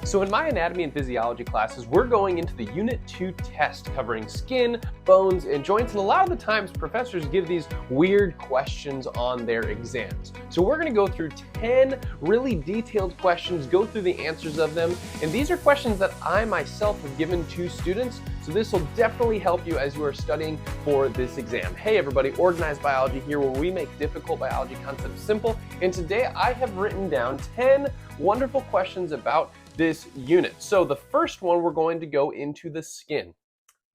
So in my anatomy and physiology classes, we're going into the Unit 2 test covering skin, bones, and joints, and a lot of the times professors give these weird questions on their exams. So we're going to go through 10 really detailed questions, go through the answers of them, and these are questions that I myself have given to students, so this will definitely help you as you are studying for this exam. Hey everybody, Organized Biology here, where we make difficult biology concepts simple, and today I have written down 10 wonderful questions about this unit. So the first one, we're going to go into the skin.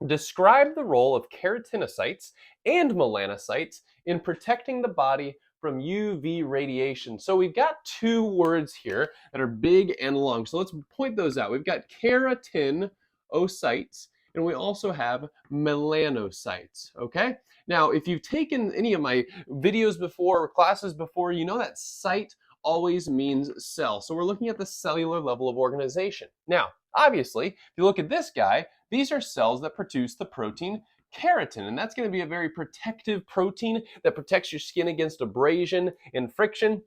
Describe the role of keratinocytes and melanocytes in protecting the body from UV radiation. So we've got two words here that are big and long. So let's point those out. We've got keratinocytes and we also have melanocytes, okay? Now, if you've taken any of my videos before or classes before, you know that site always means cell. So we're looking at the cellular level of organization. Now, obviously, if you look at this guy, these are cells that produce the protein keratin, and that's going to be a very protective protein that protects your skin against abrasion and friction.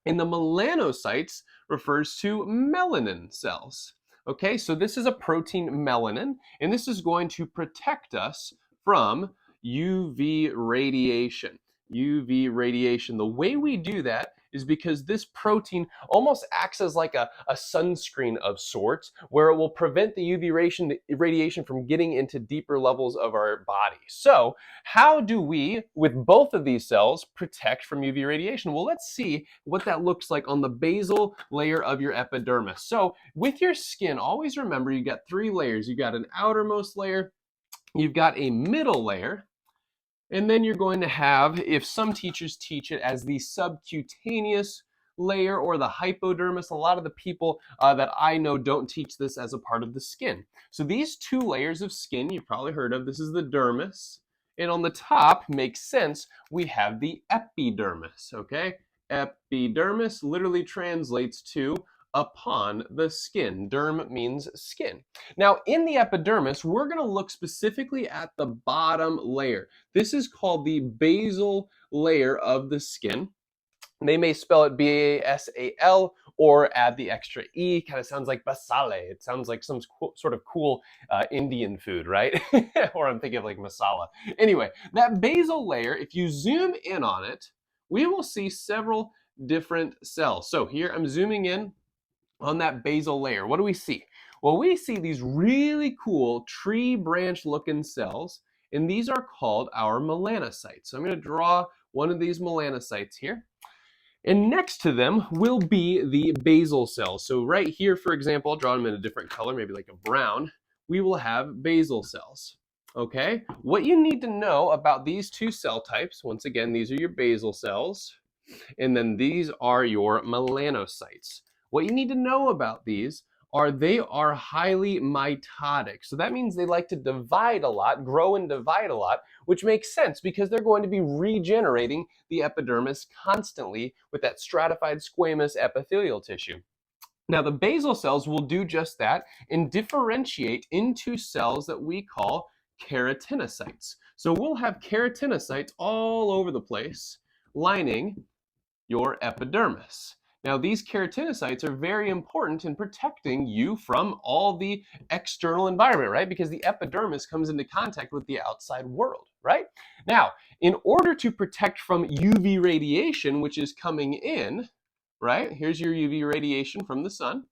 And the melanocytes refers to melanin cells. Okay, so this is a protein melanin, and this is going to protect us from UV radiation. UV radiation. The way we do that is because this protein almost acts as like a sunscreen of sorts, where it will prevent the UV radiation from getting into deeper levels of our body. So how do we, with both of these cells, protect from UV radiation? Well, let's see what that looks like on the basal layer of your epidermis. So with your skin, always remember you got three layers. You got an outermost layer, you've got a middle layer, and then you're going to have, if some teachers teach it as the subcutaneous layer or the hypodermis, a lot of the people that I know don't teach this as a part of the skin. So these two layers of skin you've probably heard of. This is the dermis, and on the top, makes sense, we have the epidermis, okay? Epidermis literally translates to upon the skin. Derm means skin. Now, in the epidermis, we're going to look specifically at the bottom layer. This is called the basal layer of the skin. They may spell it B-A-S-A-L or add the extra E. Kind of sounds like basale. It sounds like some sort of cool Indian food, right? Or I'm thinking of like masala. Anyway, that basal layer, if you zoom in on it, we will see several different cells. So here I'm zooming in on that basal layer. What do we see? Well, we see these really cool tree branch looking cells, and these are called our melanocytes. So I'm going to draw one of these melanocytes here. And next to them will be the basal cells. So right here, for example, I'll draw them in a different color, maybe like a brown. We will have basal cells. Okay? What you need to know about these two cell types, once again, these are your basal cells, and then these are your melanocytes. What you need to know about these are they are highly mitotic. So that means they like to divide a lot, grow and divide a lot, which makes sense because they're going to be regenerating the epidermis constantly with that stratified squamous epithelial tissue. Now, the basal cells will do just that and differentiate into cells that we call keratinocytes. So we'll have keratinocytes all over the place lining your epidermis. Now, these keratinocytes are very important in protecting you from all the external environment, right? Because the epidermis comes into contact with the outside world, right? Now, in order to protect from UV radiation, which is coming in, right? Here's your UV radiation from the sun.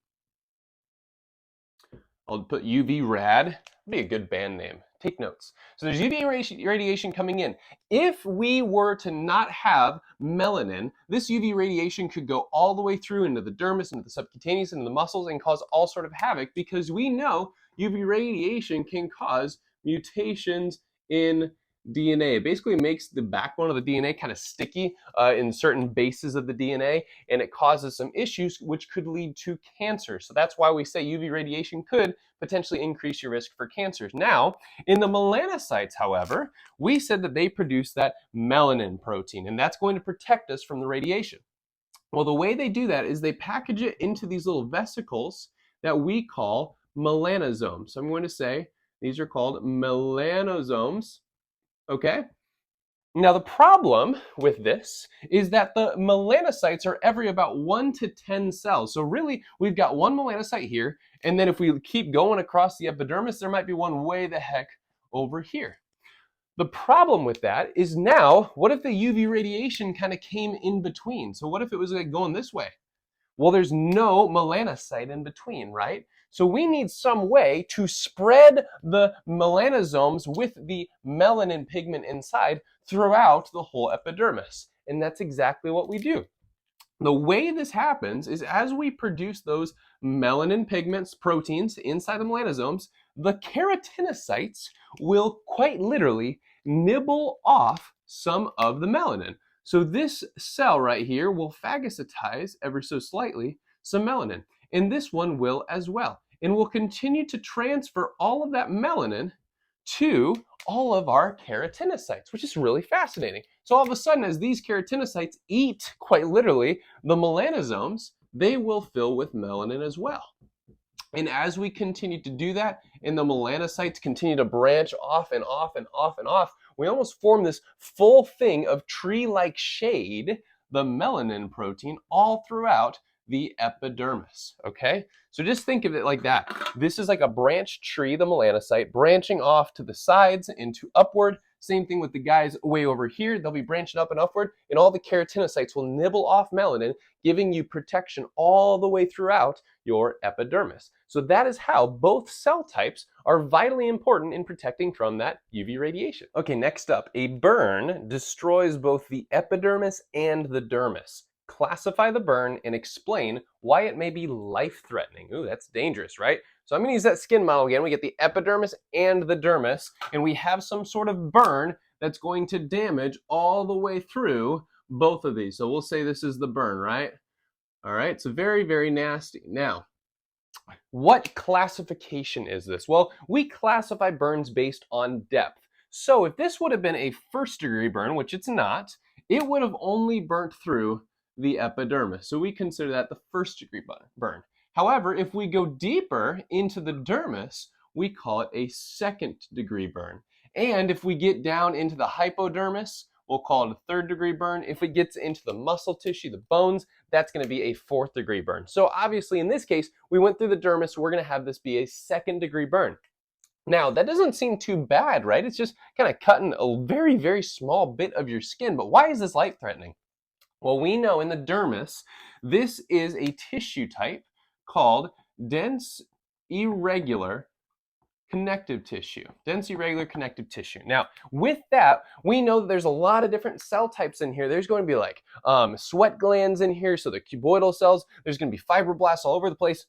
I'll put UV rad. That'd be a good band name. Take notes. So there's UV radiation coming in. If we were to not have melanin, this UV radiation could go all the way through into the dermis, into the subcutaneous, into the muscles, and cause all sort of havoc, because we know UV radiation can cause mutations in DNA. It basically makes the backbone of the DNA kind of sticky in certain bases of the DNA, and it causes some issues which could lead to cancer. So that's why we say UV radiation could potentially increase your risk for cancers. Now, in the melanocytes, however, we said that they produce that melanin protein, and that's going to protect us from the radiation. Well, the way they do that is they package it into these little vesicles that we call melanosomes. So I'm going to say these are called melanosomes. Okay? Now, the problem with this is that the melanocytes are every about 1 to 10 cells. So really, we've got one melanocyte here, and then if we keep going across the epidermis, there might be one way the heck over here. The problem with that is now, what if the UV radiation kind of came in between? So what if it was like going this way? Well, there's no melanocyte in between, right? So we need some way to spread the melanosomes with the melanin pigment inside throughout the whole epidermis. And that's exactly what we do. The way this happens is as we produce those melanin pigments, proteins inside the melanosomes, the keratinocytes will quite literally nibble off some of the melanin. So this cell right here will phagocytize ever so slightly some melanin, and this one will as well. And we'll continue to transfer all of that melanin to all of our keratinocytes, which is really fascinating. So all of a sudden, as these keratinocytes eat, quite literally, the melanosomes, they will fill with melanin as well. And as we continue to do that, and the melanocytes continue to branch off and off and off and off, we almost form this full thing of tree-like shade, the melanin protein, all throughout the epidermis, okay? So just think of it like that. This is like a branched tree, the melanocyte, branching off to the sides and to upward. Same thing with the guys way over here. They'll be branching up and upward, and all the keratinocytes will nibble off melanin, giving you protection all the way throughout your epidermis. So that is how both cell types are vitally important in protecting from that UV radiation. Okay, next up, a burn destroys both the epidermis and the dermis. Classify the burn and explain why it may be life-threatening. Ooh, that's dangerous, right? So I'm going to use that skin model again. We get the epidermis and the dermis, and we have some sort of burn that's going to damage all the way through both of these. So we'll say this is the burn, right? All right, so very, very nasty. Now, what classification is this? Well, we classify burns based on depth. So if this would have been a first-degree burn, which it's not, it would have only burnt through the epidermis. So we consider that the first-degree burn. However, if we go deeper into the dermis, we call it a second-degree burn. And if we get down into the hypodermis, we'll call it a third-degree burn. If it gets into the muscle tissue, the bones, that's going to be a fourth-degree burn. So obviously, in this case, we went through the dermis, so we're going to have this be a second-degree burn. Now, that doesn't seem too bad, right? It's just kind of cutting a very, very small bit of your skin. But why is this life-threatening? Well, we know in the dermis, this is a tissue type called dense irregular connective tissue. Dense irregular connective tissue. Now, with that, we know that there's a lot of different cell types in here. There's going to be like sweat glands in here, so the cuboidal cells. There's going to be fibroblasts all over the place.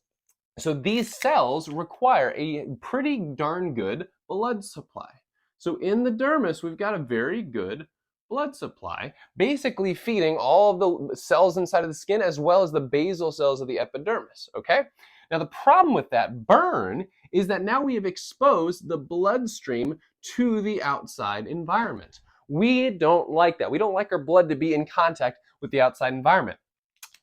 So these cells require a pretty darn good blood supply. So in the dermis, we've got a very good blood supply, basically feeding all of the cells inside of the skin as well as the basal cells of the epidermis, okay? Now the problem with that burn is that now we have exposed the bloodstream to the outside environment. We don't like that. We don't like our blood to be in contact with the outside environment.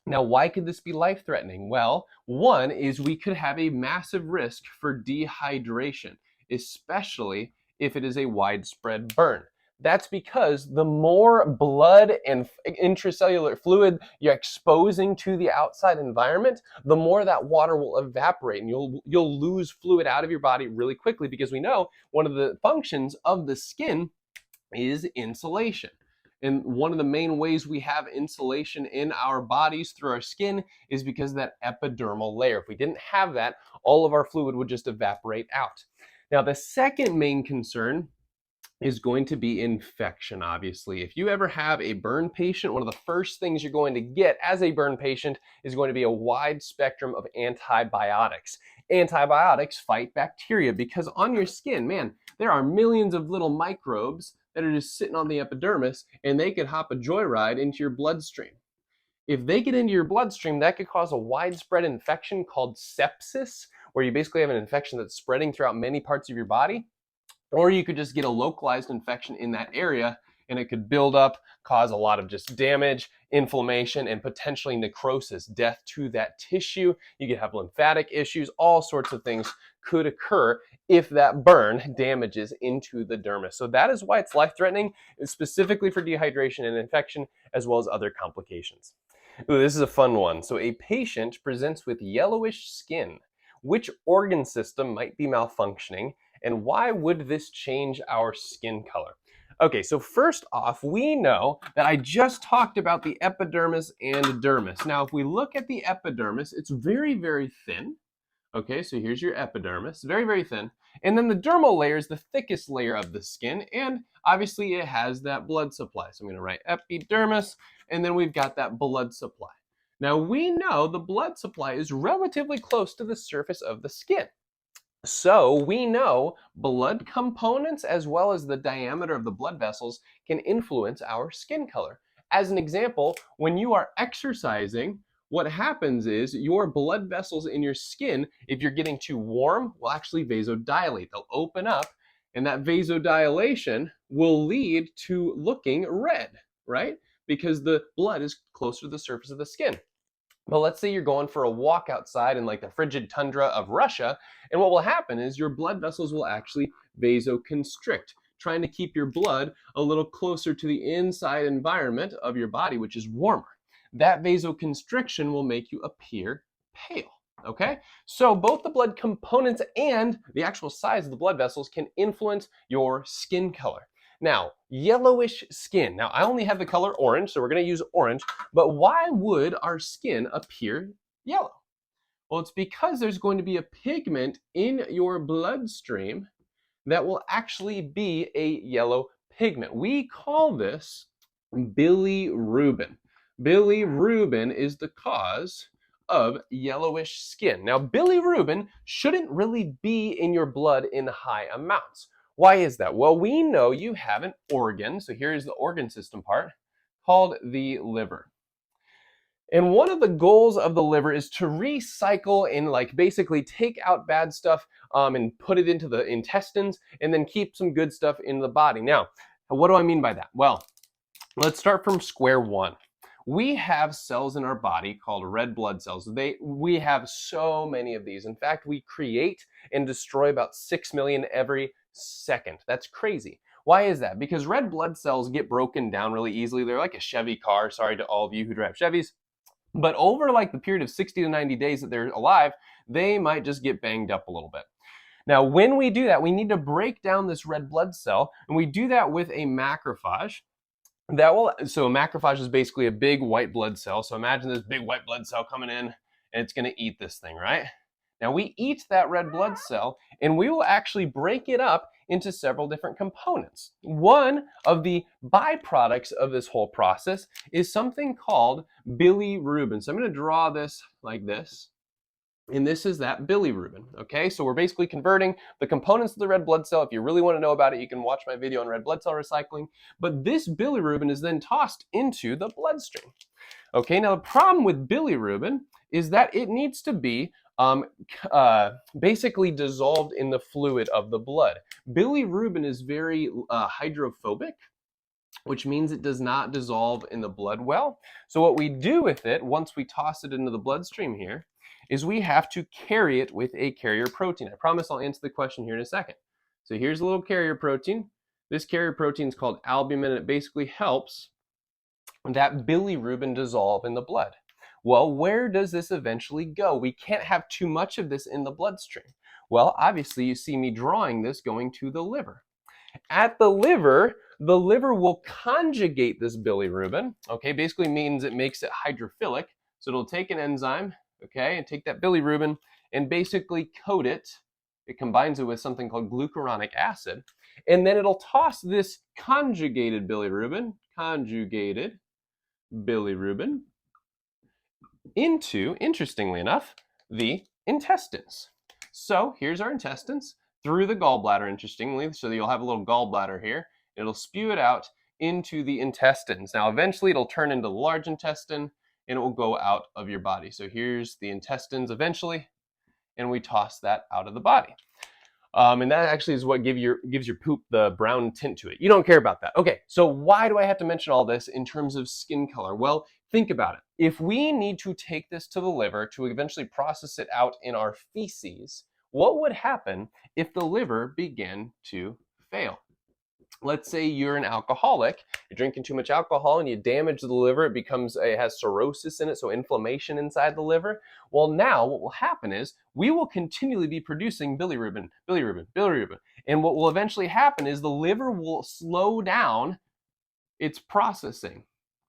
Now, why could this be life-threatening? Well, one is we could have a massive risk for dehydration, especially if it is a widespread burn. That's because the more blood and intracellular fluid you're exposing to the outside environment, the more that water will evaporate and you'll lose fluid out of your body really quickly, because we know one of the functions of the skin is insulation. And one of the main ways we have insulation in our bodies through our skin is because of that epidermal layer. If we didn't have that, all of our fluid would just evaporate out. Now, the second main concern is going to be infection, obviously. If you ever have a burn patient, one of the first things you're going to get as a burn patient is going to be a wide spectrum of antibiotics. Antibiotics fight bacteria because on your skin, man, there are millions of little microbes that are just sitting on the epidermis, and they could hop a joyride into your bloodstream. If they get into your bloodstream, that could cause a widespread infection called sepsis, where you basically have an infection that's spreading throughout many parts of your body. Or you could just get a localized infection in that area and it could build up, cause a lot of just damage, inflammation, and potentially necrosis, death to that tissue. You could have lymphatic issues, all sorts of things could occur if that burn damages into the dermis. So that is why it's life-threatening, specifically for dehydration and infection, as well as other complications. Ooh, this is a fun one. So a patient presents with yellowish skin. Which organ system might be malfunctioning, and why would this change our skin color? Okay, so first off, we know that I just talked about the epidermis and dermis. Now, if we look at the epidermis, it's very, very thin. Okay, so here's your epidermis, very, very thin. And then the dermal layer is the thickest layer of the skin, and obviously it has that blood supply. So I'm going to write epidermis, and then we've got that blood supply. Now we know the blood supply is relatively close to the surface of the skin. So we know blood components as well as the diameter of the blood vessels can influence our skin color. As an example, when you are exercising, what happens is your blood vessels in your skin, if you're getting too warm, will actually vasodilate. They'll open up, and that vasodilation will lead to looking red, right? Because the blood is closer to the surface of the skin. But let's say you're going for a walk outside in like the frigid tundra of Russia, and what will happen is your blood vessels will actually vasoconstrict, trying to keep your blood a little closer to the inside environment of your body, which is warmer. That vasoconstriction will make you appear pale. Okay, so both the blood components and the actual size of the blood vessels can influence your skin color. Now, yellowish skin. Now, I only have the color orange, so we're going to use orange, but why would our skin appear yellow? Well, it's because there's going to be a pigment in your bloodstream that will actually be a yellow pigment. We call this bilirubin. Bilirubin is the cause of yellowish skin. Now, bilirubin shouldn't really be in your blood in high amounts. Why is that? Well, we know you have an organ, so here's the organ system part, called the liver. And one of the goals of the liver is to recycle and like basically take out bad stuff and put it into the intestines and then keep some good stuff in the body. Now, what do I mean by that? Well, let's start from square one. We have cells in our body called red blood cells. We have so many of these. In fact, we create and destroy about 6 million every second. That's crazy. Why is that? Because red blood cells get broken down really easily. They're like a Chevy car. Sorry to all of you who drive Chevys. But over like the period of 60 to 90 days that they're alive, they might just get banged up a little bit. Now, when we do that, we need to break down this red blood cell, and we do that with a macrophage. So a macrophage is basically a big white blood cell. So imagine this big white blood cell coming in, and it's going to eat this thing, right? Now we eat that red blood cell, and we will actually break it up into several different components. One of the byproducts of this whole process is something called bilirubin. So I'm going to draw this like this. And this is that bilirubin, okay? So we're basically converting the components of the red blood cell. If you really want to know about it, you can watch my video on red blood cell recycling. But this bilirubin is then tossed into the bloodstream. Okay, now the problem with bilirubin is that it needs to be basically dissolved in the fluid of the blood. Bilirubin is very hydrophobic, which means it does not dissolve in the blood well. So what we do with it, once we toss it into the bloodstream here, is we have to carry it with a carrier protein. I promise I'll answer the question here in a second. So here's a little carrier protein. This carrier protein is called albumin, and it basically helps that bilirubin dissolve in the blood. Well, where does this eventually go? We can't have too much of this in the bloodstream. Well, obviously you see me drawing this going to the liver. At the liver will conjugate this bilirubin, okay? Basically means it makes it hydrophilic. So it'll take an enzyme, okay, and take that bilirubin and basically coat it. It combines it with something called glucuronic acid, and then it'll toss this conjugated bilirubin into, interestingly enough, the intestines. So here's our intestines through the gallbladder, interestingly. So you'll have a little gallbladder here. It'll spew it out into the intestines. Now, eventually it'll turn into the large intestine and it will go out of your body. So here's the intestines eventually, and we toss that out of the body. And that actually is what gives your poop the brown tint to it. You don't care about that. Okay, so why do I have to mention all this in terms of skin color? Well, think about it. If we need to take this to the liver to eventually process it out in our feces, what would happen if the liver began to fail? Let's say you're an alcoholic, you're drinking too much alcohol and you damage the liver, it has cirrhosis in it, so inflammation inside the liver. Well, now what will happen is we will continually be producing bilirubin, bilirubin, bilirubin. And what will eventually happen is the liver will slow down its processing.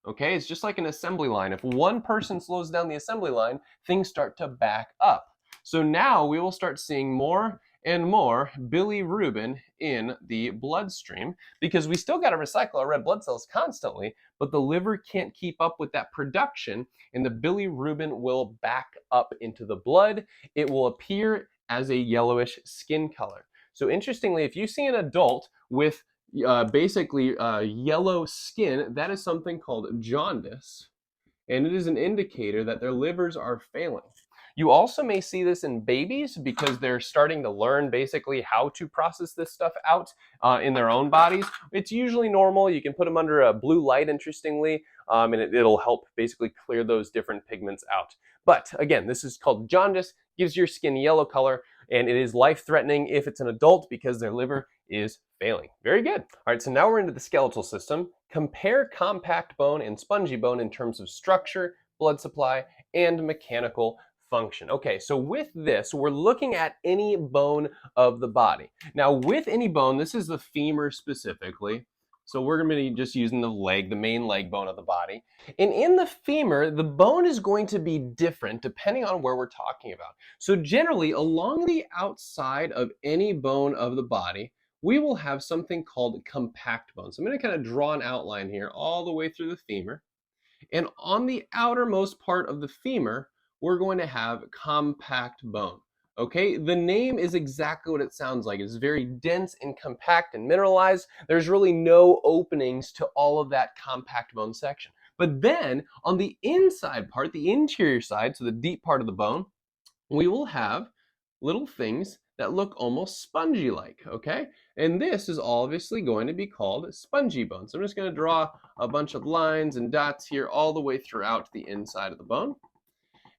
Okay, it's just like an assembly line. If one person slows down the assembly line, things start to back up. So now we will start seeing more and more bilirubin in the bloodstream because we still got to recycle our red blood cells constantly, but the liver can't keep up with that production and the bilirubin will back up into the blood. It will appear as a yellowish skin color. So interestingly, if you see an adult with basically yellow skin, that is something called jaundice, and it is an indicator that their livers are failing. You also may see this in babies because they're starting to learn basically how to process this stuff out in their own bodies. It's usually normal. You can put them under a blue light, interestingly, and it'll help basically clear those different pigments out. But again, this is called jaundice, gives your skin yellow color, and it is life-threatening if it's an adult because their liver is failing. Very good. All right, so now we're into the skeletal system. Compare compact bone and spongy bone in terms of structure, blood supply, and mechanical function. Okay, so with this, we're looking at any bone of the body. Now, with any bone, this is the femur specifically. So we're going to be just using the leg, the main leg bone of the body. And in the femur, the bone is going to be different depending on where we're talking about. So generally, along the outside of any bone of the body, we will have something called compact bone. So I'm going to kind of draw an outline here all the way through the femur. And on the outermost part of the femur, we're going to have compact bone. Okay, the name is exactly what it sounds like. It's very dense and compact and mineralized. There's really no openings to all of that compact bone section. But then on the inside part, the interior side, so the deep part of the bone, we will have little things that look almost spongy-like, okay? And this is obviously going to be called spongy bone. So I'm just going to draw a bunch of lines and dots here all the way throughout the inside of the bone.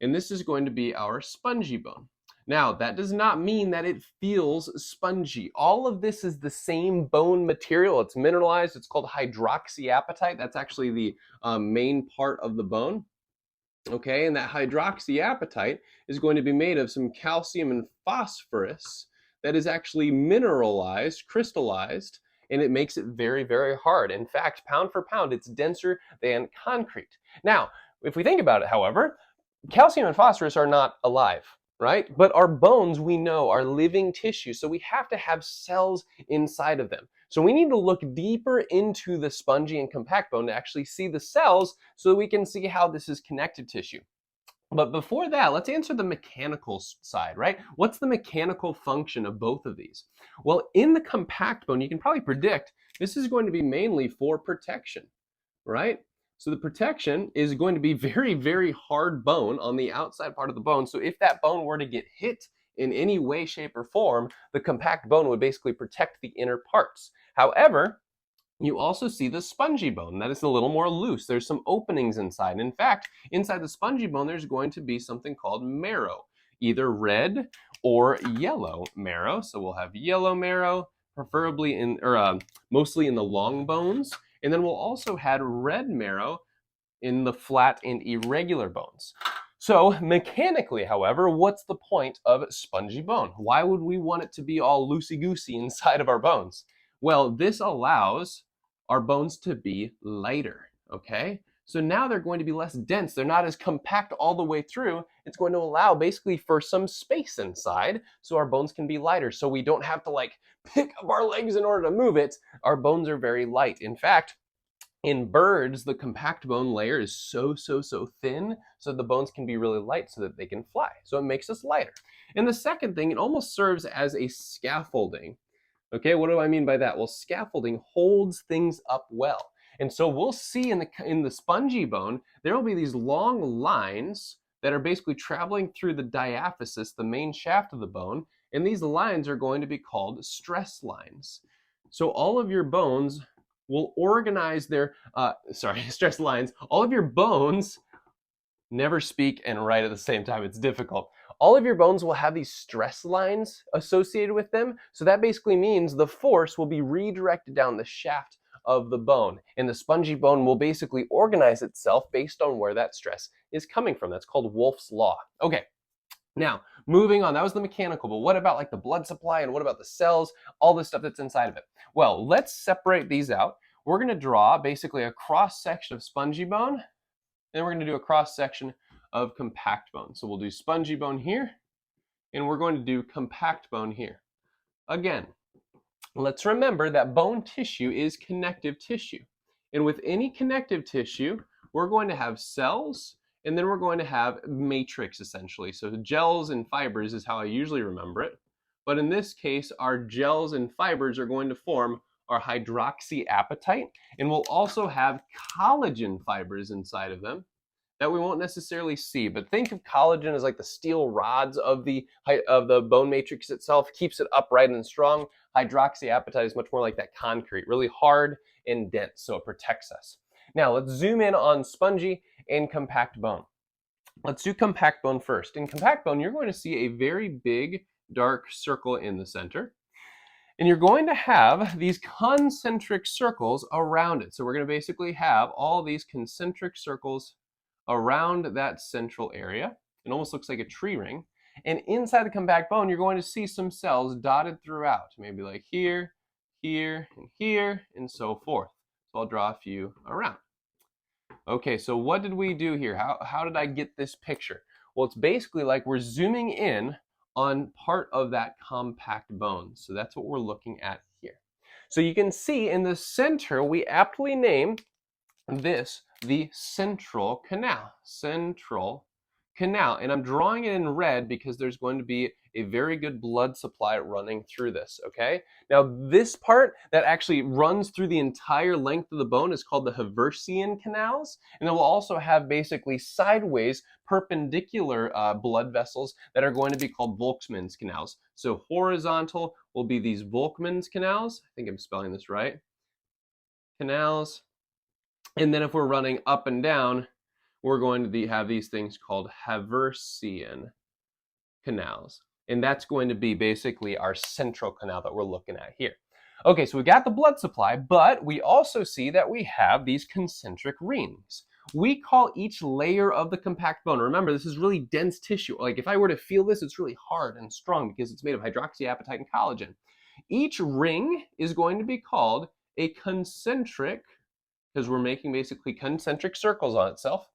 And this is going to be our spongy bone. Now, that does not mean that it feels spongy. All of this is the same bone material. It's mineralized. It's called hydroxyapatite. That's actually the main part of the bone. Okay, and that hydroxyapatite is going to be made of some calcium and phosphorus that is actually mineralized, crystallized, and it makes it very, very hard. In fact, pound for pound, it's denser than concrete. Now, if we think about it, however, calcium and phosphorus are not alive, right? But our bones, we know, are living tissue, so we have to have cells inside of them. So we need to look deeper into the spongy and compact bone to actually see the cells so that we can see how this is connected tissue. But before that, let's answer the mechanical side, right? What's the mechanical function of both of these? Well, in the compact bone, you can probably predict this is going to be mainly for protection, right? So the protection is going to be very, very hard bone on the outside part of the bone. So if that bone were to get hit in any way, shape, or form, the compact bone would basically protect the inner parts. However, you also see the spongy bone. That is a little more loose. There's some openings inside. In fact, inside the spongy bone, there's going to be something called marrow, either red or yellow marrow. So we'll have yellow marrow, preferably mostly in the long bones. And then we'll also have red marrow in the flat and irregular bones. So mechanically, however, what's the point of spongy bone? Why would we want it to be all loosey-goosey inside of our bones? Well, this allows our bones to be lighter, okay? So now they're going to be less dense. They're not as compact all the way through. It's going to allow basically for some space inside so our bones can be lighter. So we don't have to like pick up our legs in order to move it. Our bones are very light. In fact, in birds, the compact bone layer is so thin so the bones can be really light so that they can fly. So it makes us lighter. And the second thing, it almost serves as a scaffolding. Okay, what do I mean by that? Well, scaffolding holds things up well. And so we'll see in the spongy bone, there will be these long lines that are basically traveling through the diaphysis, the main shaft of the bone, And these lines are going to be called stress lines. So all of your bones will organize their, stress lines. All of your bones, never speak and write at the same time, it's difficult. All of your bones will have these stress lines associated with them. So that basically means the force will be redirected down the shaft of the bone. And the spongy bone will basically organize itself based on where that stress is coming from. That's called Wolff's Law. Okay, now moving on, that was the mechanical, but what about like the blood supply and what about the cells, all this stuff that's inside of it? Well, let's separate these out. We're gonna draw basically a cross section of spongy bone, and we're going to do a cross section of compact bone. So we'll do spongy bone here, and we're going to do compact bone here. Again, let's remember that bone tissue is connective tissue. And with any connective tissue, we're going to have cells, and then we're going to have matrix essentially. So gels and fibers is how I usually remember it. But in this case, our gels and fibers are going to form our hydroxyapatite, and we'll also have collagen fibers inside of them that we won't necessarily see. But think of collagen as like the steel rods of the bone matrix itself, keeps it upright and strong. Hydroxyapatite is much more like that concrete, really hard and dense, so it protects us. Now let's zoom in on spongy and compact bone. Let's do compact bone first. In compact bone, you're going to see a very big dark circle in the center. And you're going to have these concentric circles around it. So we're going to basically have all these concentric circles around that central area. It almost looks like a tree ring. And inside the compact bone, you're going to see some cells dotted throughout, maybe like here, here, and so forth. So I'll draw a few around. Okay, so what did we do here? How did I get this picture? Well, it's basically like we're zooming in on part of that compact bone. So that's what we're looking at here. So you can see in the center, we aptly name this the central canal. Central canal. And I'm drawing it in red because there's going to be a very good blood supply running through this, okay? Now this part that actually runs through the entire length of the bone is called the Haversian canals, and it will also have basically sideways perpendicular blood vessels that are going to be called Volkmann's canals. So horizontal will be these Volkmann's canals. I think I'm spelling this right. Canals. And then if we're running up and down, we're going to have these things called Haversian canals. And that's going to be basically our central canal that we're looking at here. Okay, so we got the blood supply, but we also see that we have these concentric rings. We call each layer of the compact bone, remember this is really dense tissue. Like if I were to feel this, it's really hard and strong because it's made of hydroxyapatite and collagen. Each ring is going to be called a concentric, because we're making basically concentric circles on itself,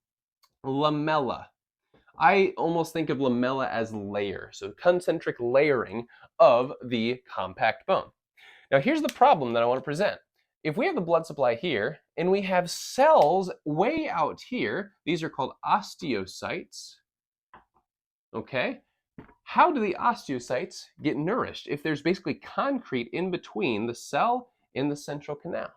lamella. I almost think of lamella as layer, so concentric layering of the compact bone. Now here's the problem that I want to present. If we have the blood supply here, and we have cells way out here, these are called osteocytes, okay? How do the osteocytes get nourished if there's basically concrete in between the cell and the central canal?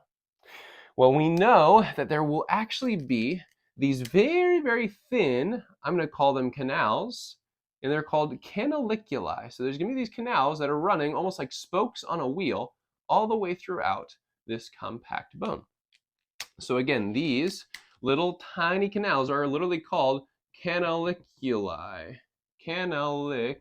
Well, we know that there will actually be these very, very thin, I'm going to call them canals, and they're called canaliculi. So there's going to be these canals that are running almost like spokes on a wheel all the way throughout this compact bone. So again, these little tiny canals are literally called canaliculi. Canaliculi.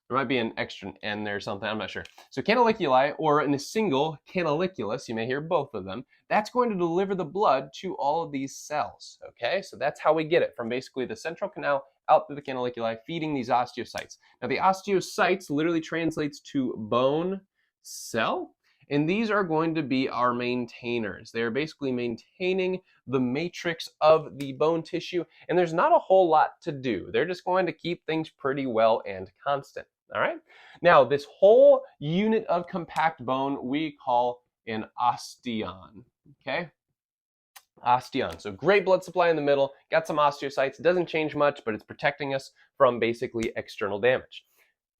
There might be an extra N there or something, I'm not sure. So canaliculi, or in a single canaliculus, you may hear both of them, that's going to deliver the blood to all of these cells, okay? So that's how we get it, from basically the central canal out through the canaliculi, feeding these osteocytes. Now the osteocytes literally translates to bone cell, and these are going to be our maintainers. They're basically maintaining the matrix of the bone tissue, and there's not a whole lot to do. They're just going to keep things pretty well and constant. All right. Now, this whole unit of compact bone we call an osteon. Okay. Osteon. So great blood supply in the middle, got some osteocytes. It doesn't change much, but it's protecting us from basically external damage.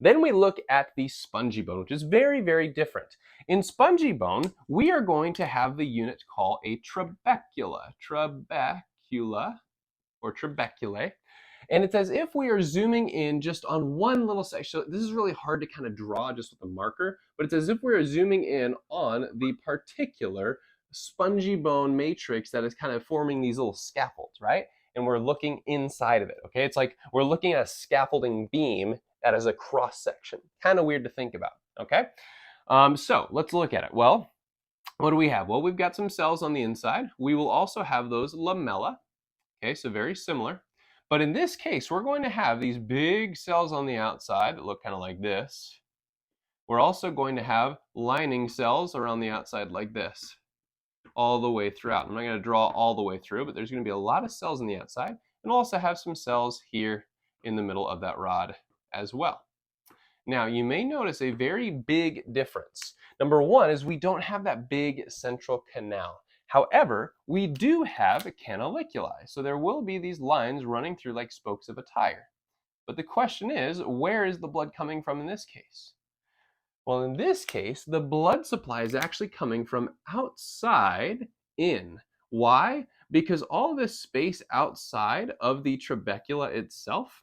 Then we look at the spongy bone, which is very, very different. In spongy bone, we are going to have the unit called a trabecula. Trabecula or trabeculae. And it's as if we are zooming in just on one little section. So this is really hard to kind of draw just with a marker, but it's as if we are zooming in on the particular spongy bone matrix that is kind of forming these little scaffolds, right? And we're looking inside of it, okay? It's like we're looking at a scaffolding beam that is a cross section. Kind of weird to think about, okay? So let's look at it. Well, what do we have? Well, we've got some cells on the inside. We will also have those lamella, okay? So very similar. But in this case, we're going to have these big cells on the outside that look kind of like this. We're also going to have lining cells around the outside like this, all the way throughout. I'm not going to draw all the way through, but there's going to be a lot of cells on the outside, and we'll also have some cells here in the middle of that rod as well. Now, you may notice a very big difference. Number one is we don't have that big central canal. However, we do have canaliculi, so there will be these lines running through like spokes of a tire. But the question is, where is the blood coming from in this case? Well, in this case, the blood supply is actually coming from outside in. Why? Because all this space outside of the trabecula itself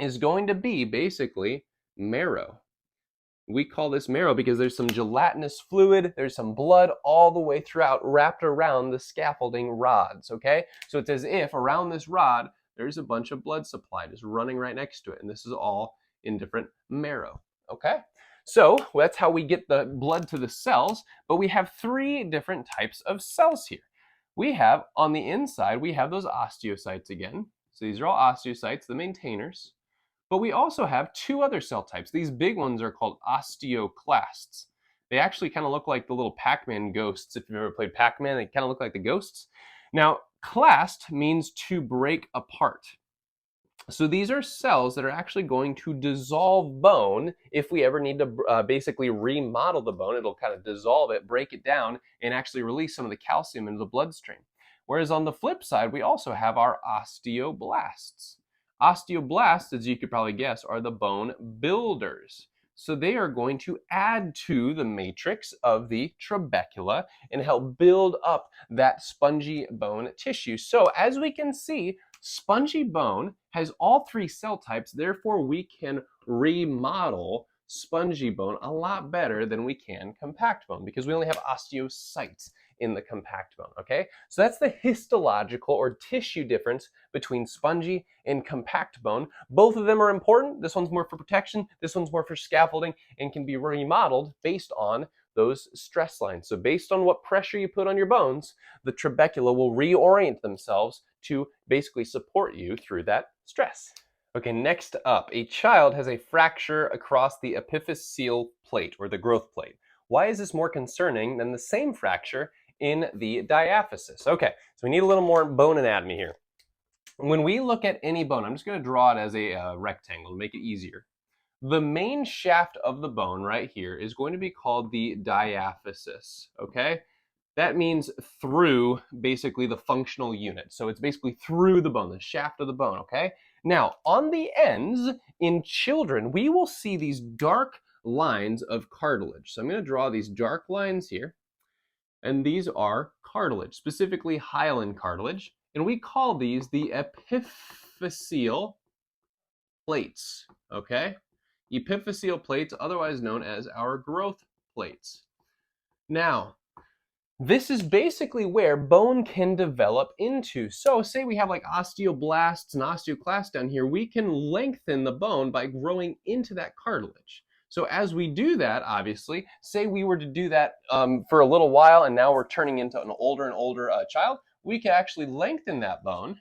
is going to be basically marrow. We call this marrow because there's some gelatinous fluid, there's some blood all the way throughout wrapped around the scaffolding rods, okay? So it's as if around this rod, there's a bunch of blood supply just running right next to it, and this is all in different marrow, okay? So that's how we get the blood to the cells, but we have three different types of cells here. We have, on the inside, we have those osteocytes again. So these are all osteocytes, the maintainers. But we also have two other cell types. These big ones are called osteoclasts. They actually kind of look like the little Pac-Man ghosts. If you've ever played Pac-Man, they kind of look like the ghosts. Now, clast means to break apart. So these are cells that are actually going to dissolve bone. If we ever need to basically remodel the bone, it'll kind of dissolve it, break it down, and actually release some of the calcium into the bloodstream. Whereas on the flip side, we also have our osteoblasts. Osteoblasts, as you could probably guess, are the bone builders. So they are going to add to the matrix of the trabecula and help build up that spongy bone tissue. So as we can see, spongy bone has all three cell types, therefore we can remodel spongy bone a lot better than we can compact bone because we only have osteocytes in the compact bone, okay? So that's the histological or tissue difference between spongy and compact bone. Both of them are important. This one's more for protection, this one's more for scaffolding, and can be remodeled based on those stress lines. So based on what pressure you put on your bones, the trabecula will reorient themselves to basically support you through that stress. Okay, next up, a child has a fracture across the epiphyseal plate or the growth plate. Why is this more concerning than the same fracture in the diaphysis? Okay, so we need a little more bone anatomy here. When we look at any bone, I'm just going to draw it as a rectangle to make it easier. The main shaft of the bone right here is going to be called the diaphysis, okay? That means through basically the functional unit. So it's basically through the bone, the shaft of the bone, okay? Now, on the ends, in children, we will see these dark lines of cartilage. So I'm going to draw these dark lines here. And these are cartilage, specifically hyaline cartilage. And we call these the epiphyseal plates, okay? Epiphyseal plates, otherwise known as our growth plates. Now, this is basically where bone can develop into. So say we have like osteoblasts and osteoclasts down here, we can lengthen the bone by growing into that cartilage. So as we do that, obviously, say we were to do that for a little while and now we're turning into an older and older child, we can actually lengthen that bone.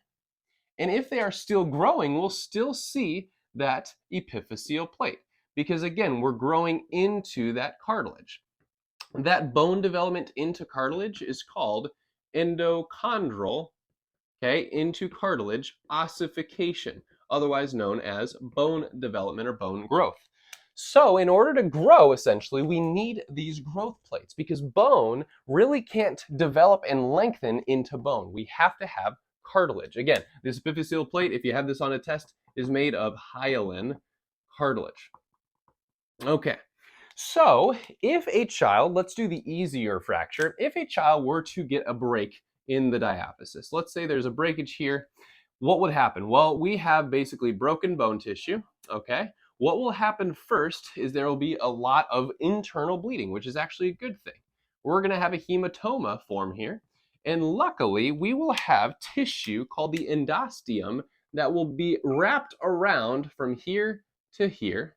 And if they are still growing, we'll still see that epiphyseal plate because again, we're growing into that cartilage. That bone development into cartilage is called endochondral, okay, into cartilage ossification, otherwise known as bone development or bone growth. So in order to grow, essentially, we need these growth plates because bone really can't develop and lengthen into bone. We have to have cartilage. Again, this epiphyseal plate, if you have this on a test, is made of hyaline cartilage. Okay. So if a child, let's do the easier fracture, if a child were to get a break in the diaphysis, let's say there's a breakage here, what would happen? Well, we have basically broken bone tissue, okay? What will happen first is there will be a lot of internal bleeding, which is actually a good thing. We're going to have a hematoma form here, and luckily we will have tissue called the endosteum that will be wrapped around from here to here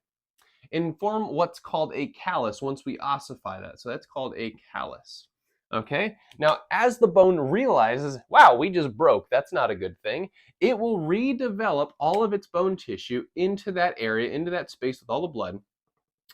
and form what's called a callus once we ossify that. So that's called a callus. Okay, now as the bone realizes, wow, we just broke, that's not a good thing, it will redevelop all of its bone tissue into that area, into that space with all the blood.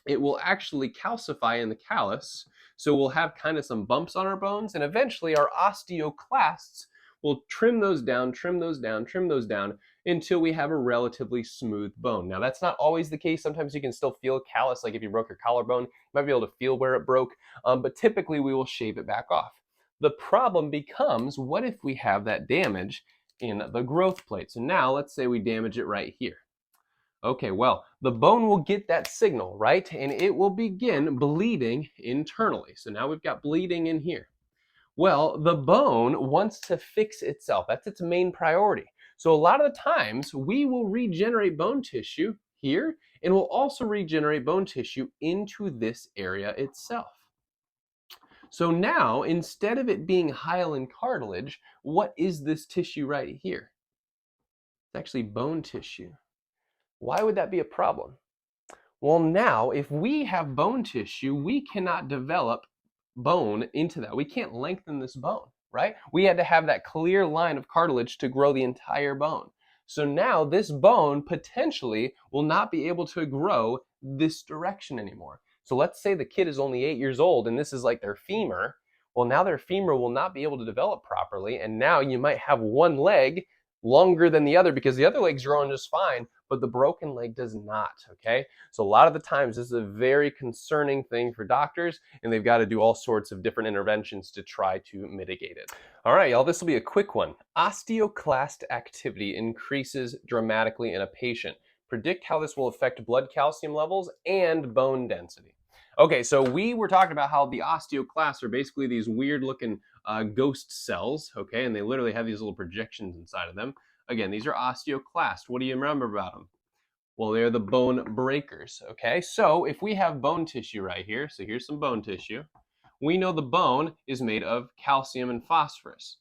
It will actually calcify in the callus. So we'll have kind of some bumps on our bones, and eventually our osteoclasts will trim those down, trim those down, trim those down until we have a relatively smooth bone. Now, that's not always the case. Sometimes you can still feel callus, like if you broke your collarbone, you might be able to feel where it broke, but typically we will shave it back off. The problem becomes, what if we have that damage in the growth plate? So now let's say we damage it right here. Okay, well, the bone will get that signal, right? And it will begin bleeding internally. So now we've got bleeding in here. Well, the bone wants to fix itself. That's its main priority. So a lot of the times we will regenerate bone tissue here, and we'll also regenerate bone tissue into this area itself. So now, instead of it being hyaline cartilage, what is this tissue right here? It's actually bone tissue. Why would that be a problem? Well, now, if we have bone tissue, we cannot develop bone into that. We can't lengthen this bone, right? We had to have that clear line of cartilage to grow the entire bone. So now this bone potentially will not be able to grow this direction anymore. So let's say the kid is only 8 years old and this is like their femur. Well, now their femur will not be able to develop properly. And now you might have one leg longer than the other because the other leg's growing just fine, but the broken leg does not, okay? So a lot of the times this is a very concerning thing for doctors, and they've got to do all sorts of different interventions to try to mitigate it. All right, y'all, this will be a quick one. Osteoclast activity increases dramatically in a patient. Predict how this will affect blood calcium levels and bone density. Okay, so we were talking about how the osteoclasts are basically these weird looking ghost cells, okay, and they literally have these little projections inside of them. Again, these are osteoclasts. What do you remember about them? Well, they're the bone breakers, okay? So if we have bone tissue right here, so here's some bone tissue, we know the bone is made of calcium and phosphorus.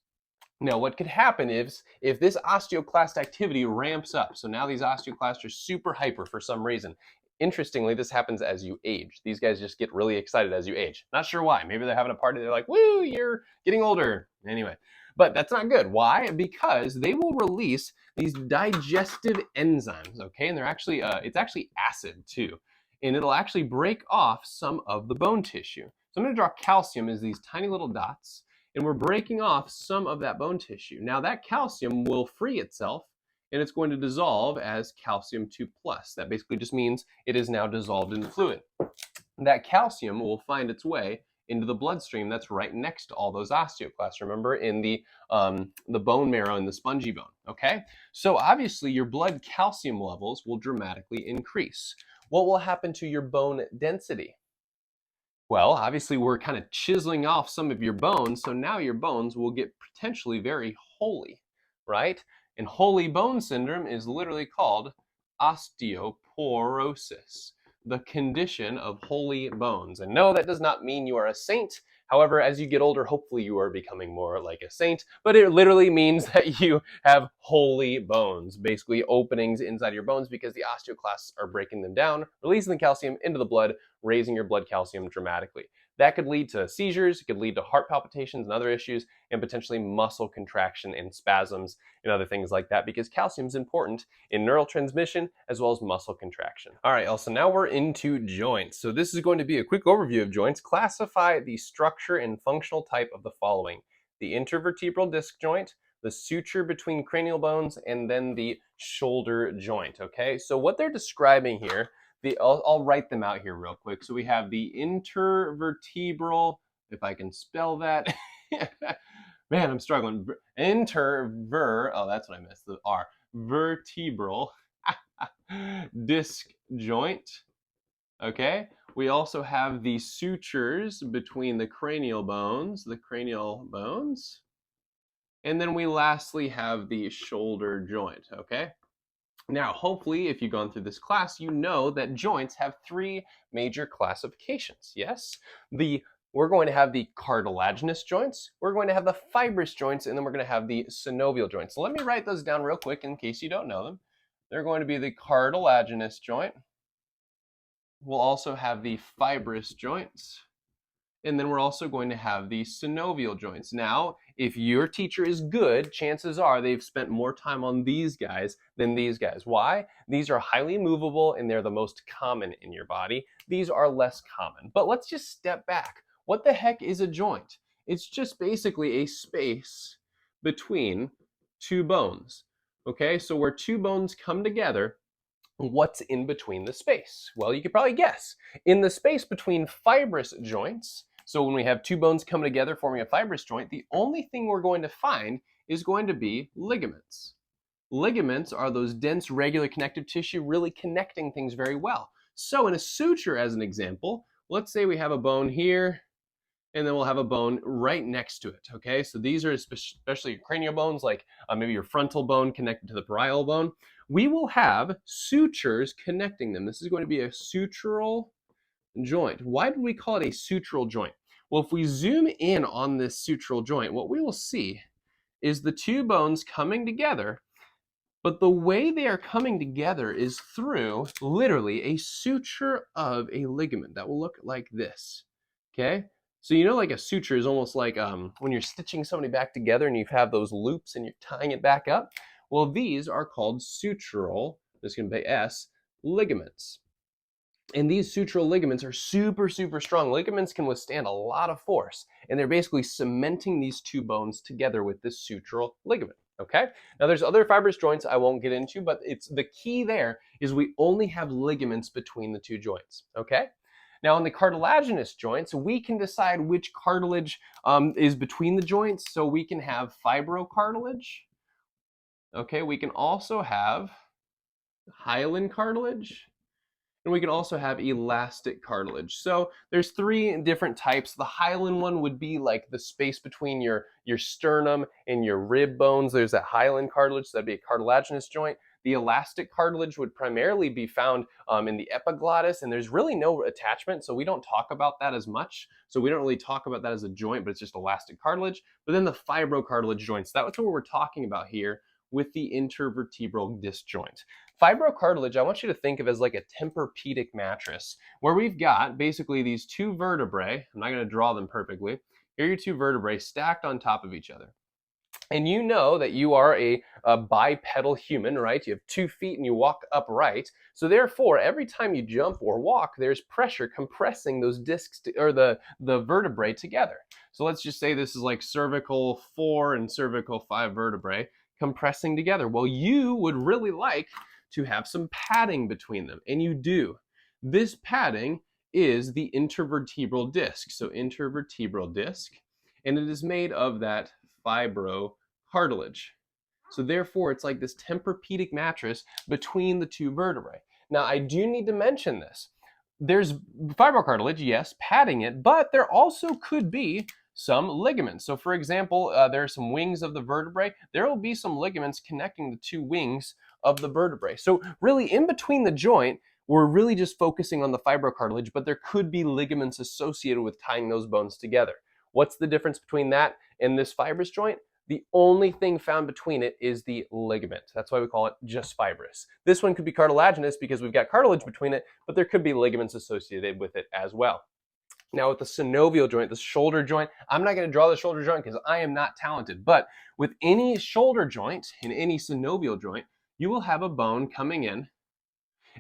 Now, what could happen is if this osteoclast activity ramps up, so now these osteoclasts are super hyper for some reason. Interestingly, this happens as you age. These guys just get really excited as you age. Not sure why. Maybe they're having a party. They're like, woo, you're getting older. Anyway, but that's not good. Why? Because they will release these digestive enzymes, okay? And they're actually, it's actually acid too. And it'll actually break off some of the bone tissue. So I'm gonna draw calcium as these tiny little dots, and we're breaking off some of that bone tissue. Now that calcium will free itself, and it's going to dissolve as calcium 2+. That basically just means it is now dissolved in the fluid. That calcium will find its way into the bloodstream that's right next to all those osteoclasts. Remember, in the bone marrow and the spongy bone, okay? So obviously your blood calcium levels will dramatically increase. What will happen to your bone density? Well, obviously we're kind of chiseling off some of your bones, so now your bones will get potentially very holy, right? And holy bone syndrome is literally called osteoporosis, the condition of holy bones. And no, that does not mean you are a saint. However, as you get older, hopefully you are becoming more like a saint, but it literally means that you have holy bones, basically openings inside your bones because the osteoclasts are breaking them down, releasing the calcium into the blood, raising your blood calcium dramatically. That could lead to seizures, it could lead to heart palpitations and other issues, and potentially muscle contraction and spasms and other things like that because calcium is important in neural transmission as well as muscle contraction. All right, also now we're into joints. So this is going to be a quick overview of joints. Classify the structure and functional type of the following: the intervertebral disc joint, the suture between cranial bones, and then the shoulder joint, okay? So what they're describing here, I'll write them out here real quick. So we have the intervertebral, if I can spell that. Man, I'm struggling. Oh, that's what I missed, the R. Vertebral disc joint, okay? We also have the sutures between the cranial bones, And then we lastly have the shoulder joint, okay? Now, hopefully, if you've gone through this class, you know that joints have three major classifications, yes? We're going to have the cartilaginous joints, we're going to have the fibrous joints, and then we're going to have the synovial joints. So let me write those down real quick in case you don't know them. They're going to be the cartilaginous joint. We'll also have the fibrous joints. And then we're also going to have the synovial joints. Now, if your teacher is good, chances are they've spent more time on these guys than these guys. Why? These are highly movable and they're the most common in your body. These are less common. But let's just step back. What the heck is a joint? It's just basically a space between two bones. Okay, so where two bones come together, what's in between the space? Well, you could probably guess. In the space between fibrous joints, so when we have two bones coming together forming a fibrous joint, the only thing we're going to find is going to be ligaments. Ligaments are those dense, regular connective tissue really connecting things very well. So in a suture, as an example, let's say we have a bone here, and then we'll have a bone right next to it, okay? So these are especially your cranial bones, like maybe your frontal bone connected to the parietal bone. We will have sutures connecting them. This is going to be a sutural joint. Why do we call it a sutural joint? Well, if we zoom in on this sutural joint, what we will see is the two bones coming together, but the way they are coming together is through literally a suture of a ligament that will look like this, okay? So you know, like a suture is almost like when you're stitching somebody back together and you have those loops and you're tying it back up. Well, these are called sutural, this can be S, ligaments. And these sutural ligaments are super, super strong. Ligaments can withstand a lot of force, and they're basically cementing these two bones together with this sutural ligament. Okay? Now there's other fibrous joints I won't get into, but it's the key there is we only have ligaments between the two joints. Okay? Now in the cartilaginous joints, we can decide which cartilage is between the joints. So we can have fibrocartilage. Okay, we can also have hyaline cartilage. And we can also have elastic cartilage. So there's three different types. The hyaline one would be like the space between your sternum and your rib bones. There's that hyaline cartilage, so that'd be a cartilaginous joint. The elastic cartilage would primarily be found in the epiglottis, and there's really no attachment, so we don't talk about that as much. So we don't really talk about that as a joint, but it's just elastic cartilage. But then the fibrocartilage joints, that's what we're talking about here with the intervertebral disc joint. Fibrocartilage, I want you to think of as like a Tempur-Pedic mattress, where we've got basically these two vertebrae. I'm not going to draw them perfectly. Here are your two vertebrae stacked on top of each other. And you know that you are a bipedal human, right? You have 2 feet and you walk upright. So therefore, every time you jump or walk, there's pressure compressing those discs or the vertebrae together. So let's just say this is like cervical 4 and cervical 5 vertebrae compressing together. Well, you would really like to have some padding between them, and you do. This padding is the intervertebral disc. So intervertebral disc, and it is made of that fibrocartilage. So therefore, it's like this Tempur-Pedic mattress between the two vertebrae. Now, I do need to mention this. There's fibrocartilage, yes, padding it, but there also could be some ligaments. So for example, there are some wings of the vertebrae. There will be some ligaments connecting the two wings of the vertebrae. So really in between the joint, we're really just focusing on the fibrocartilage, but there could be ligaments associated with tying those bones together. What's the difference between that and this fibrous joint? The only thing found between it is the ligament. That's why we call it just fibrous. This one could be cartilaginous because we've got cartilage between it, but there could be ligaments associated with it as well. Now with the synovial joint, the shoulder joint, I'm not going to draw the shoulder joint because I am not talented, but with any shoulder joint and any synovial joint, you will have a bone coming in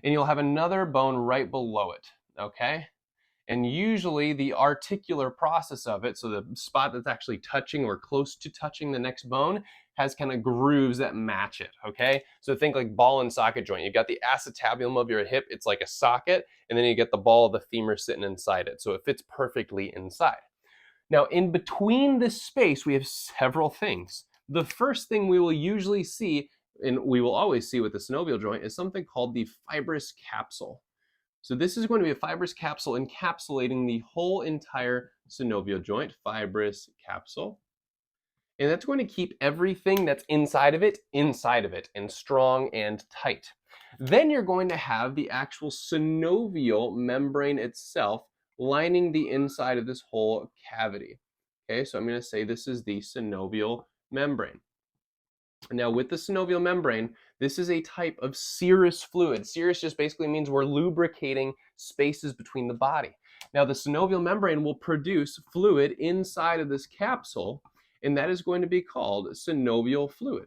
and you'll have another bone right below it, okay? And usually the articular process of it, so the spot that's actually touching or close to touching the next bone, has kind of grooves that match it, okay? So think like ball and socket joint. You've got the acetabulum of your hip, it's like a socket, and then you get the ball of the femur sitting inside it. So it fits perfectly inside. Now, in between this space, we have several things. The first thing we will usually see, and we will always see with the synovial joint, is something called the fibrous capsule. So this is going to be a fibrous capsule encapsulating the whole entire synovial joint, fibrous capsule. And that's going to keep everything that's inside of it, and strong and tight. Then you're going to have the actual synovial membrane itself lining the inside of this whole cavity. Okay, so I'm going to say this is the synovial membrane. Now, with the synovial membrane, this is a type of serous fluid. Serous just basically means we're lubricating spaces between the body. Now, the synovial membrane will produce fluid inside of this capsule, and that is going to be called synovial fluid.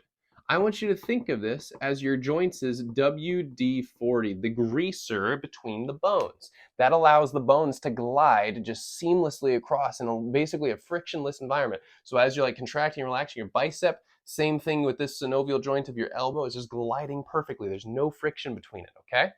I want you to think of this as your joints' WD-40, the greaser between the bones. That allows the bones to glide just seamlessly across in basically a frictionless environment. So as you're like contracting and relaxing your bicep, same thing with this synovial joint of your elbow. It's just gliding perfectly. There's no friction between it, okay?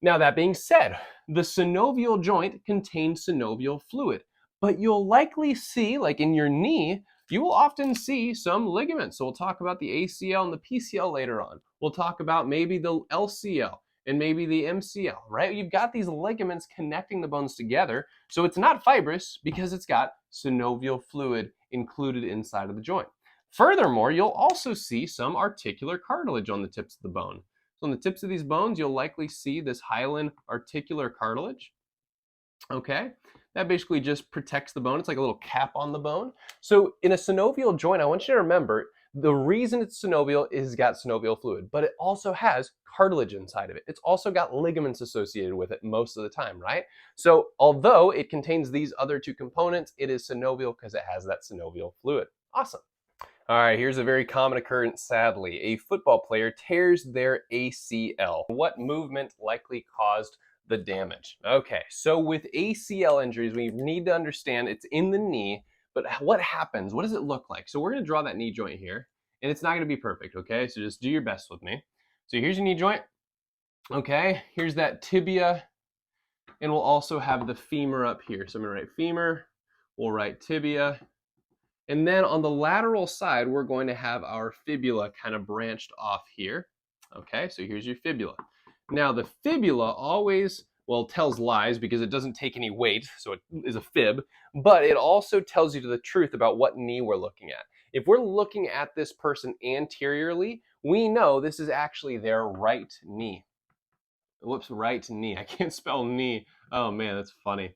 Now, that being said, the synovial joint contains synovial fluid, but you'll likely see, like in your knee, you will often see some ligaments. So we'll talk about the ACL and the PCL later on. We'll talk about maybe the LCL and maybe the MCL, right? You've got these ligaments connecting the bones together. So it's not fibrous because it's got synovial fluid included inside of the joint. Furthermore, you'll also see some articular cartilage on the tips of the bone. So on the tips of these bones, you'll likely see this hyaline articular cartilage. Okay, that basically just protects the bone. It's like a little cap on the bone. So in a synovial joint, I want you to remember the reason it's synovial is it's got synovial fluid, but it also has cartilage inside of it. It's also got ligaments associated with it most of the time, right? So although it contains these other two components, it is synovial because it has that synovial fluid. Awesome. All right, here's a very common occurrence, sadly. A football player tears their ACL. What movement likely caused the damage? Okay, so with ACL injuries, we need to understand it's in the knee, but what happens? What does it look like? So we're gonna draw that knee joint here, and it's not gonna be perfect, okay? So just do your best with me. So here's your knee joint, okay? Here's that tibia, and we'll also have the femur up here. So I'm gonna write femur, we'll write tibia, and then on the lateral side, we're going to have our fibula kind of branched off here. Okay, so here's your fibula. Now the fibula always, well, tells lies because it doesn't take any weight, so it is a fib, but it also tells you the truth about what knee we're looking at. If we're looking at this person anteriorly, we know this is actually their right knee. Whoops, right knee. I can't spell knee. Oh man, that's funny.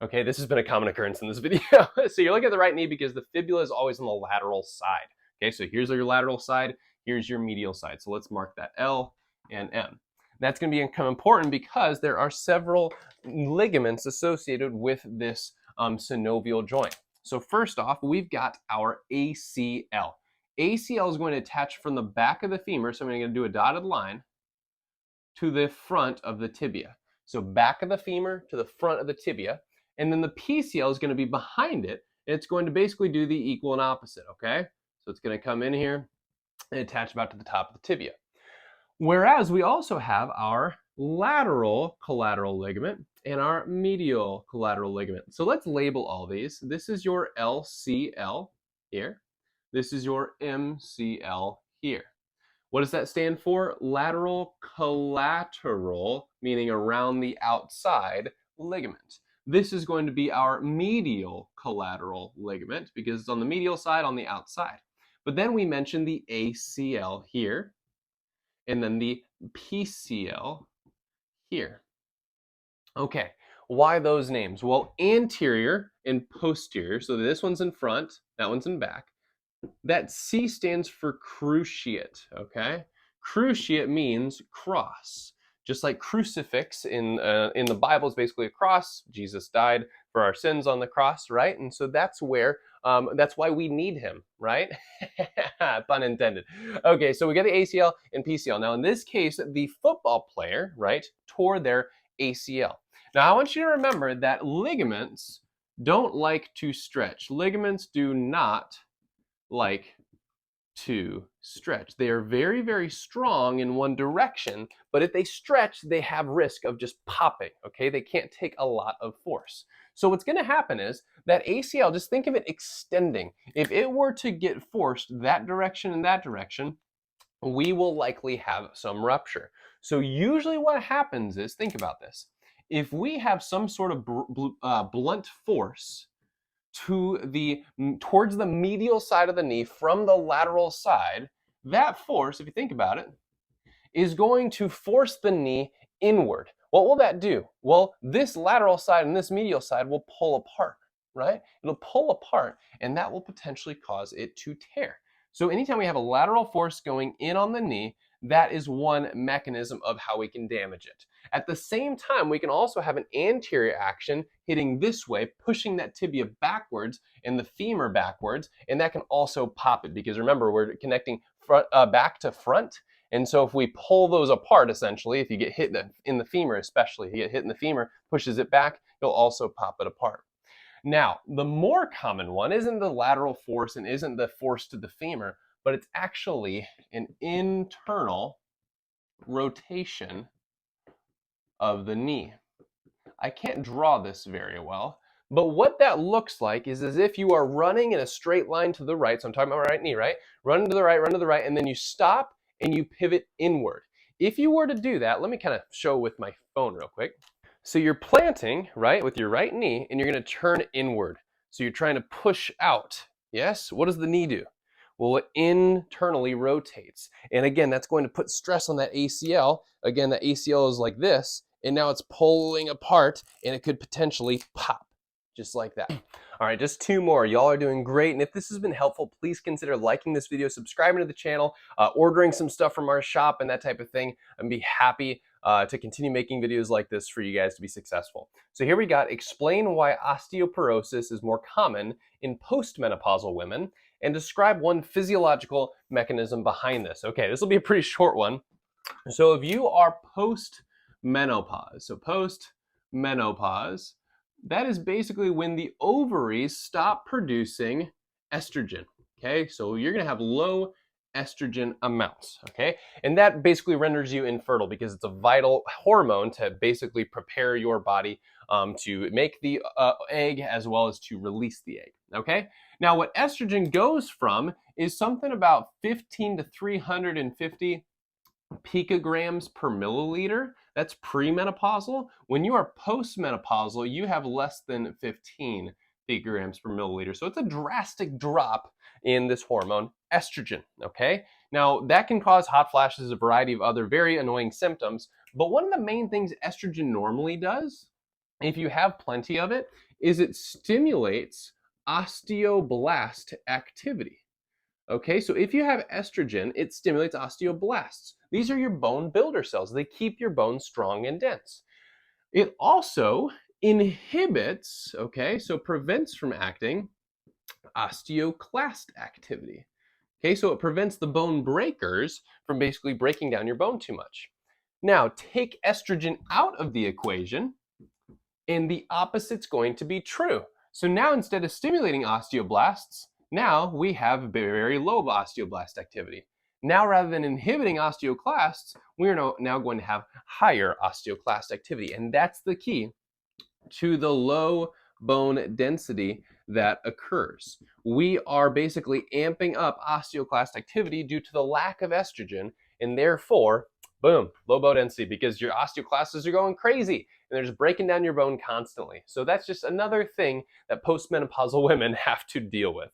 Okay, this has been a common occurrence in this video. So you're looking at the right knee because the fibula is always on the lateral side. Okay, so here's your lateral side, here's your medial side. So let's mark that L and M. That's going to become important because there are several ligaments associated with this synovial joint. So first off, we've got our ACL. ACL is going to attach from the back of the femur, so I'm going to do a dotted line, to the front of the tibia. So back of the femur to the front of the tibia. And then the PCL is going to be behind it. And it's going to basically do the equal and opposite, okay? So it's going to come in here and attach about to the top of the tibia. Whereas we also have our lateral collateral ligament and our medial collateral ligament. So let's label all these. This is your LCL here. This is your MCL here. What does that stand for? Lateral collateral, meaning around the outside ligament. This is going to be our medial collateral ligament because it's on the medial side on the outside. But then we mentioned the ACL here and then the PCL here. Okay, why those names? Well, anterior and posterior, so this one's in front, that one's in back. That C stands for cruciate, okay? Cruciate means cross. Just like crucifix in the Bible is basically a cross. Jesus died for our sins on the cross, right? And so that's where, that's why we need him, right? Pun intended. Okay, so we got the ACL and PCL. Now in this case, the football player, right, tore their ACL. Now I want you to remember that ligaments don't like to stretch. Ligaments do not like to stretch. They are very, very strong in one direction, but if they stretch, they have risk of just popping, okay? They can't take a lot of force. So what's gonna happen is that ACL, just think of it extending. If it were to get forced that direction and that direction, we will likely have some rupture. So usually what happens is, think about this. If we have some sort of blunt force towards the medial side of the knee from the lateral side, that force, if you think about it, is going to force the knee inward. What will that do? Well, this lateral side and this medial side will pull apart, right? It'll pull apart, and that will potentially cause it to tear. So anytime we have a lateral force going in on the knee, that is one mechanism of how we can damage it. At the same time, we can also have an anterior action hitting this way, pushing that tibia backwards and the femur backwards, and that can also pop it, because remember, we're connecting back to front. And so if we pull those apart, essentially, if you get hit in the femur, especially, if you get hit in the femur, pushes it back, you'll also pop it apart. Now, the more common one isn't the lateral force and isn't the force to the femur, but it's actually an internal rotation of the knee. I can't draw this very well, but what that looks like is as if you are running in a straight line to the right. So I'm talking about my right knee, right? Run to the right, and then you stop and you pivot inward. If you were to do that, let me kind of show with my phone real quick. So you're planting, right, with your right knee, and you're going to turn inward. So you're trying to push out. Yes? What does the knee do? Well, it internally rotates. And again, that's going to put stress on that ACL. Again, the ACL is like this, and now it's pulling apart, and it could potentially pop, just like that. All right, just two more. Y'all are doing great. And if this has been helpful, please consider liking this video, subscribing to the channel, ordering some stuff from our shop and that type of thing. I'd be happy to continue making videos like this for you guys to be successful. So here we got, explain why osteoporosis is more common in postmenopausal women and describe one physiological mechanism behind this. Okay, this will be a pretty short one. So if you are post-menopause, that is basically when the ovaries stop producing estrogen, okay? So you're gonna have low estrogen amounts, okay? And that basically renders you infertile because it's a vital hormone to basically prepare your body to make the egg as well as to release the egg, okay? Now what estrogen goes from is something about 15 to 350 picograms per milliliter. That's premenopausal. When you are postmenopausal, you have less than 15 picograms per milliliter. So it's a drastic drop in this hormone, estrogen, okay? Now, that can cause hot flashes, a variety of other very annoying symptoms, but one of the main things estrogen normally does, if you have plenty of it, is it stimulates osteoblast activity. Okay, so if you have estrogen, it stimulates osteoblasts. These are your bone builder cells. They keep your bones strong and dense. It also inhibits, okay, so prevents from acting osteoclast activity. Okay, so it prevents the bone breakers from basically breaking down your bone too much. Now, take estrogen out of the equation, and the opposite's going to be true. So now instead of stimulating osteoblasts, now we have very low osteoblast activity. Now rather than inhibiting osteoclasts, we're now going to have higher osteoclast activity. And that's the key to the low bone density that occurs. We are basically amping up osteoclast activity due to the lack of estrogen, and therefore, boom, low bone density, because your osteoclasts are going crazy and they're just breaking down your bone constantly. So that's just another thing that postmenopausal women have to deal with.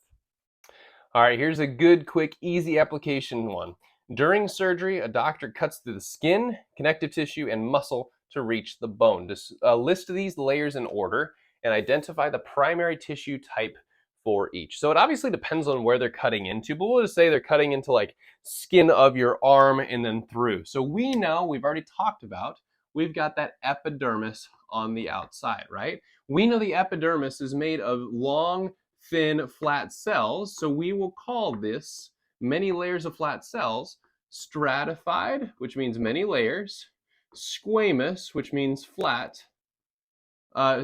All right, here's a good, quick, easy application one. During surgery, a doctor cuts through the skin, connective tissue, and muscle to reach the bone. Just list these layers in order and identify the primary tissue type for each. So it obviously depends on where they're cutting into, but we'll just say they're cutting into like skin of your arm and then through. So we know, we've already talked about, we've got that epidermis on the outside, right? We know the epidermis is made of long, thin, flat cells, so we will call this many layers of flat cells, stratified, which means many layers, squamous, which means flat,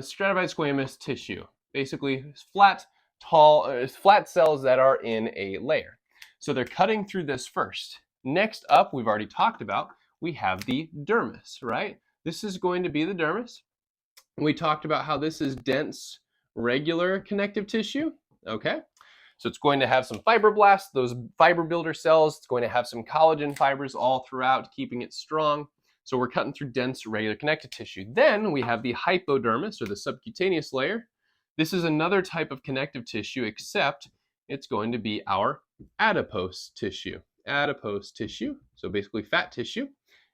stratified squamous tissue, basically flat, flat cells that are in a layer. So they're cutting through this first. Next up, we've already talked about, we have the dermis, right? This is going to be the dermis. We talked about how this is dense, regular connective tissue, okay? So it's going to have some fibroblasts, those fiber builder cells. It's going to have some collagen fibers all throughout, keeping it strong. So we're cutting through dense, regular connective tissue. Then we have the hypodermis, or the subcutaneous layer. This is another type of connective tissue, except it's going to be our adipose tissue. Adipose tissue, so basically fat tissue.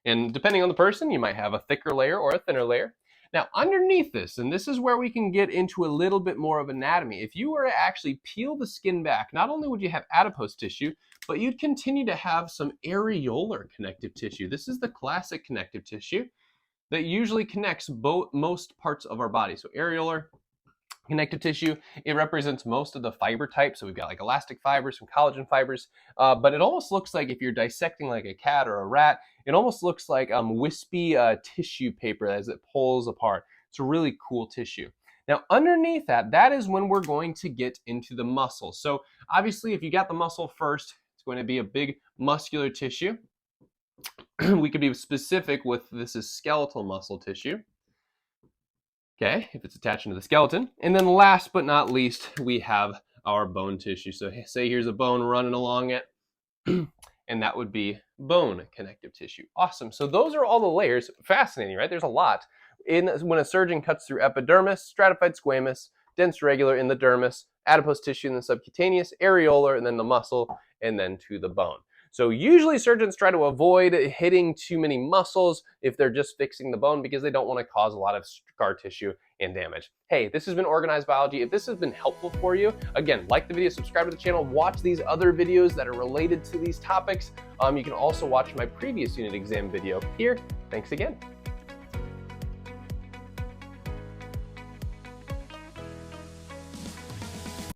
And depending on the person, you might have a thicker layer or a thinner layer. Now, underneath this, and this is where we can get into a little bit more of anatomy, if you were to actually peel the skin back, not only would you have adipose tissue, but you'd continue to have some areolar connective tissue. This is the classic connective tissue that usually connects most parts of our body. So areolar connective tissue, it represents most of the fiber types. So we've got like elastic fibers, some collagen fibers, but it almost looks like if you're dissecting like a cat or a rat, it almost looks like wispy tissue paper as it pulls apart. It's a really cool tissue. Now underneath that, that is when we're going to get into the muscle. So obviously if you got the muscle first, it's going to be a big muscular tissue. We could be specific with this is skeletal muscle tissue. Okay, if it's attaching to the skeleton. And then last but not least, we have our bone tissue. So say here's a bone running along it, and that would be bone connective tissue. Awesome. So those are all the layers. Fascinating, right? There's a lot. When a surgeon cuts through epidermis, stratified squamous, dense regular in the dermis, adipose tissue in the subcutaneous, areolar, and then the muscle, and then to the bone. So usually surgeons try to avoid hitting too many muscles if they're just fixing the bone because they don't want to cause a lot of scar tissue and damage. Hey, this has been Organized Biology. If this has been helpful for you, again, like the video, subscribe to the channel, watch these other videos that are related to these topics. You can also watch my previous unit exam video here. Thanks again.